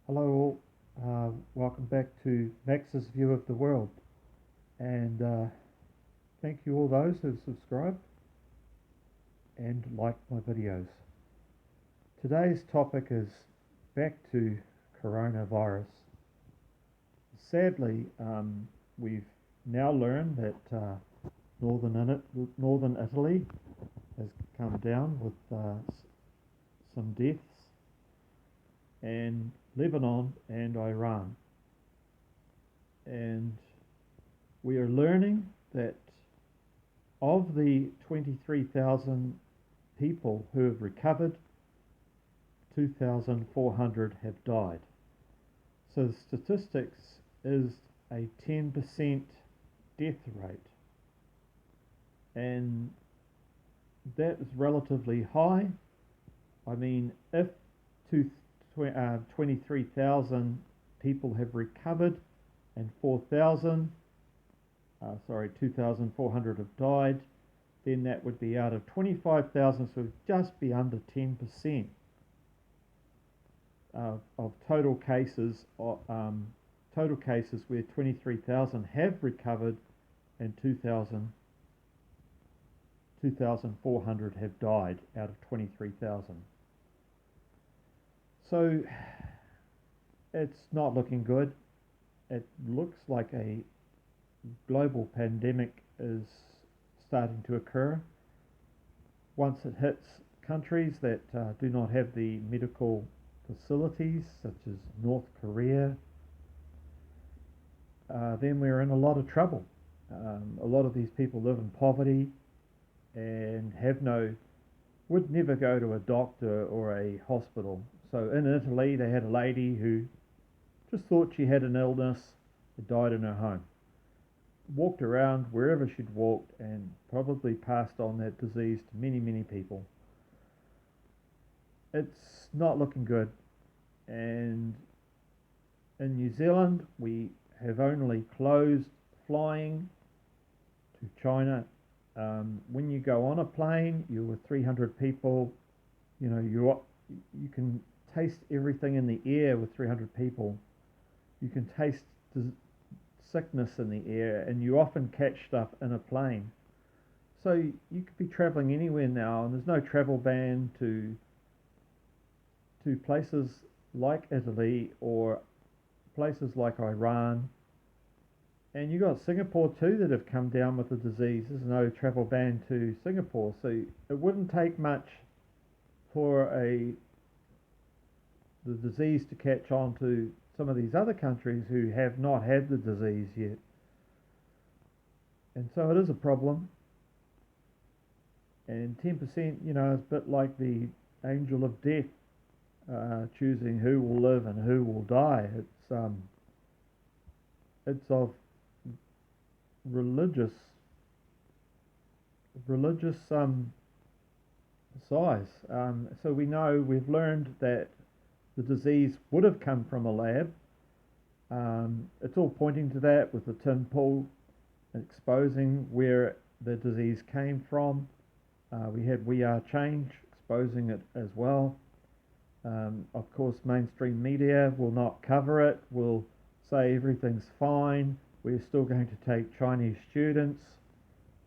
Hello all, welcome back to Max's View of the World, and thank you all those who've subscribed and liked my videos. Today's topic is back to coronavirus. Sadly, we've now learned that northern Italy has come down with some deaths, and Lebanon and Iran. And we are learning that of the 23,000 people who have recovered, 2,400 have died. So the statistics is a 10% death rate. And that is relatively high. I mean, if 23,000 people have recovered and 2,400 have died, then that would be out of 25,000, so it would just be under 10% of total cases where 23,000 have recovered and 2,400 have died out of 23,000. So it's not looking good. It looks like a global pandemic is starting to occur. Once it hits countries that do not have the medical facilities, such as North Korea, then we're in a lot of trouble. A lot of these people live in poverty and would never go to a doctor or a hospital. So in Italy, they had a lady who just thought she had an illness, and died in her home. Walked around wherever she'd walked and probably passed on that disease to many, many people. It's not looking good. And in New Zealand, we have only closed flying to China. When you go on a plane, you're with 300 people. You can taste everything in the air with 300 people. You can taste sickness in the air, and you often catch stuff in a plane. So you could be traveling anywhere now, and there's no travel ban to places like Italy or places like Iran. And you've got Singapore too that have come down with the disease. There's no travel ban to Singapore. So it wouldn't take much for the disease to catch on to some of these other countries who have not had the disease yet. And so it is a problem. And 10%, is a bit like the angel of death, choosing who will live and who will die. It's of religious size. So we've learned that the disease would have come from a lab. It's all pointing to that, with the tin pool exposing where the disease came from. We had We Are Change exposing it as well. Of course, mainstream media will not cover it, will say everything's fine. We're still going to take Chinese students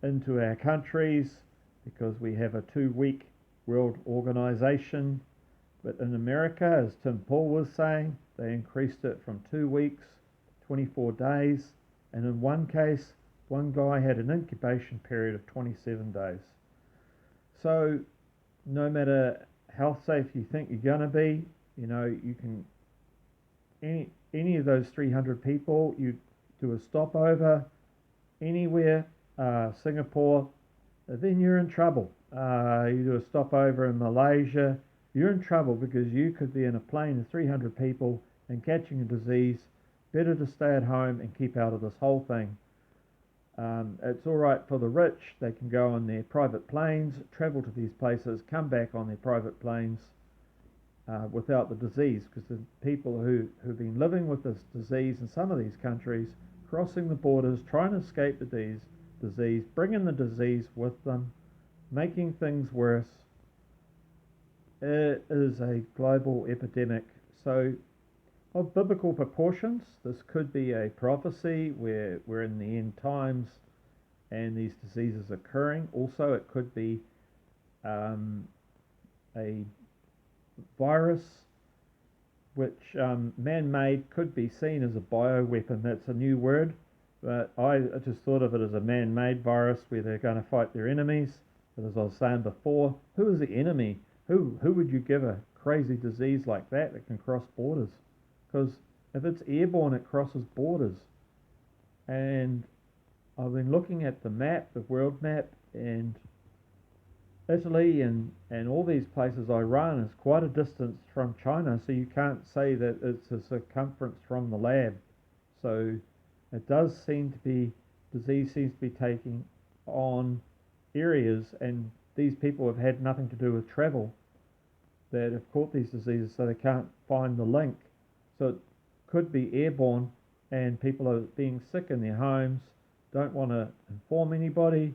into our countries because we have a 2-week world organization. But in America, as Tim Paul was saying, they increased it from 2 weeks to 24 days. And in one case, one guy had an incubation period of 27 days. So no matter how safe you think you're going to be, you can, any of those 300 people, you do a stopover anywhere, Singapore, then you're in trouble. You do a stopover in Malaysia, you're in trouble, because you could be in a plane of 300 people and catching a disease. Better to stay at home and keep out of this whole thing. It's all right for the rich. They can go on their private planes, travel to these places, come back on their private planes without the disease, because the people who've been living with this disease in some of these countries, crossing the borders, trying to escape the disease, bringing the disease with them, making things worse. It is a global epidemic. So of biblical proportions. This could be a prophecy where we're in the end times and these diseases are occurring. Also, it could be a virus which man-made, could be seen as a bioweapon. That's a new word, but I just thought of it as a man-made virus where they're going to fight their enemies. But as I was saying before, who is the enemy? Who would you give a crazy disease like that can cross borders? Because if it's airborne, it crosses borders. And I've been looking at the map, the world map, and Italy and all these places, Iran is quite a distance from China, so you can't say that it's a circumference from the lab. So it does seem to be, disease seems to be taking on areas, and these people have had nothing to do with travel that have caught these diseases, so they can't find the link. So it could be airborne, and people are being sick in their homes, don't want to inform anybody,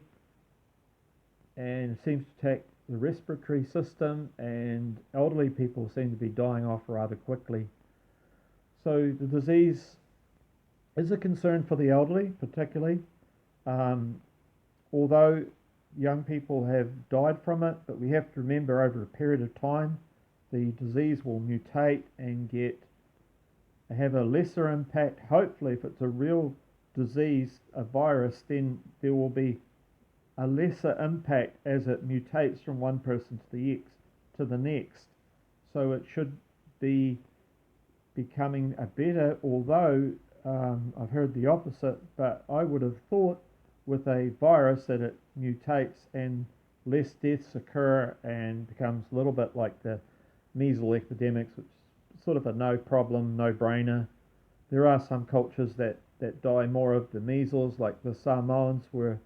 and it seems to attack the respiratory system, and elderly people seem to be dying off rather quickly. So the disease is a concern for the elderly, particularly, although young people have died from it, but we have to remember over a period of time, the disease will mutate and have a lesser impact. Hopefully, if it's a real disease, a virus, then there will be a lesser impact as it mutates from one person to the next. So it should be becoming a better, although I've heard the opposite, but I would have thought with a virus that it mutates and less deaths occur and becomes a little bit like the measles epidemics, which is sort of a no problem, no brainer. There are some cultures that die more of the measles, like the Samoans were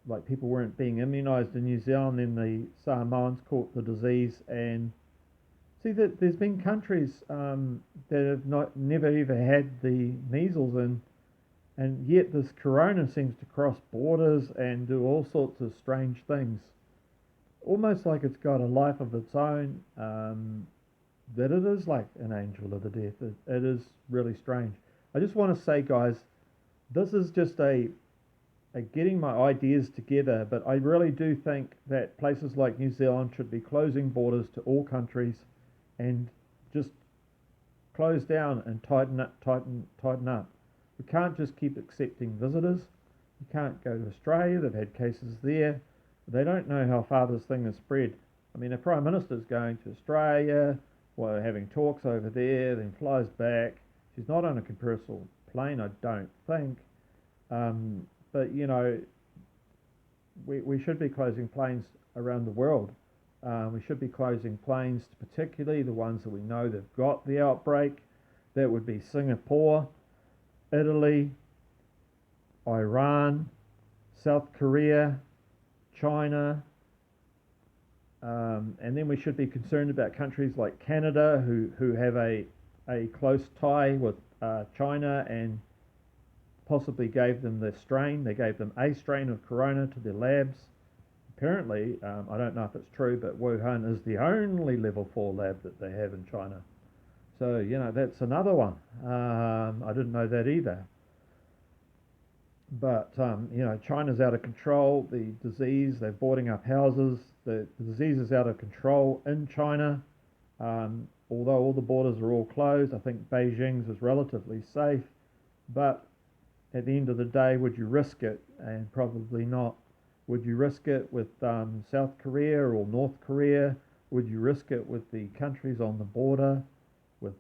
like people weren't being immunised in New Zealand, then the Samoans caught the disease. And see that there's been countries that have never ever had the measles, and yet this corona seems to cross borders and do all sorts of strange things, almost like it's got a life of its own, that it is like an angel of the death. It is really strange. I just want to say, guys, this is just a getting my ideas together, but I really do think that places like New Zealand should be closing borders to all countries and just close down and tighten up. We can't just keep accepting visitors. You can't go to Australia. They've had cases there. They don't know how far this thing has spread. I mean, the Prime Minister's going to Australia, while having talks over there, then flies back. She's not on a commercial plane, I don't think. But, you know, we should be closing planes around the world. We should be closing planes, particularly the ones that we know they've got the outbreak. That would be Singapore, Italy, Iran, South Korea, China, and then we should be concerned about countries like Canada, who have a close tie with China and possibly gave them the strain. They gave them a strain of corona to their labs. Apparently, I don't know if it's true, but Wuhan is the only level 4 lab that they have in China. So, you know, that's another one. I didn't know that either. But, you know, China's out of control. The disease, they're boarding up houses. The disease is out of control in China. Although all the borders are all closed, I think Beijing's is relatively safe. But at the end of the day, would you risk it? And probably not. Would you risk it with South Korea or North Korea? Would you risk it with the countries on the border, with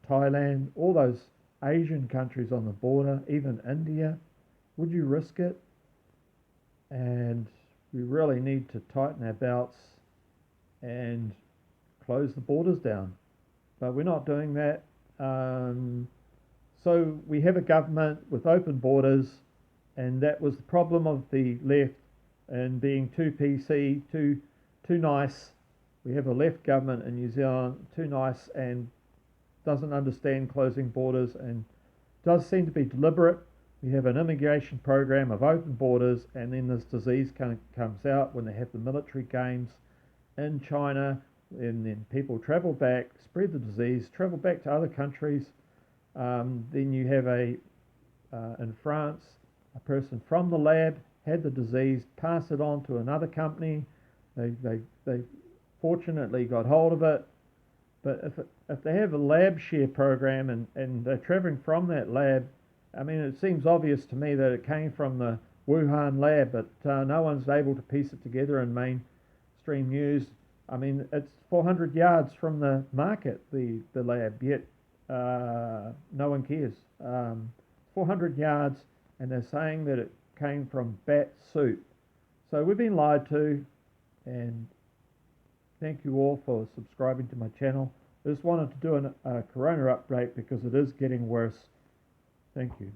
Thailand, all those Asian countries on the border, even India? Would you risk it? And we really need to tighten our belts and close the borders down. But we're not doing that. So we have a government with open borders, and that was the problem of the left and being too PC, too nice. We have a left government in New Zealand, too nice, and doesn't understand closing borders, and does seem to be deliberate. We have an immigration program of open borders, and then this disease comes out when they have the military games in China, and then people travel back, spread the disease, travel back to other countries. Then you have in France, a person from the lab had the disease, pass it on to another company. They fortunately got hold of it. But if they have a lab share program and they're traveling from that lab, I mean, it seems obvious to me that it came from the Wuhan lab, but no one's able to piece it together in mainstream news. I mean, it's 400 yards from the market, the lab, yet no one cares. 400 yards, and they're saying that it came from bat soup. So we've been lied to, and thank you all for subscribing to my channel. I just wanted to do a corona update because it is getting worse. Thank you.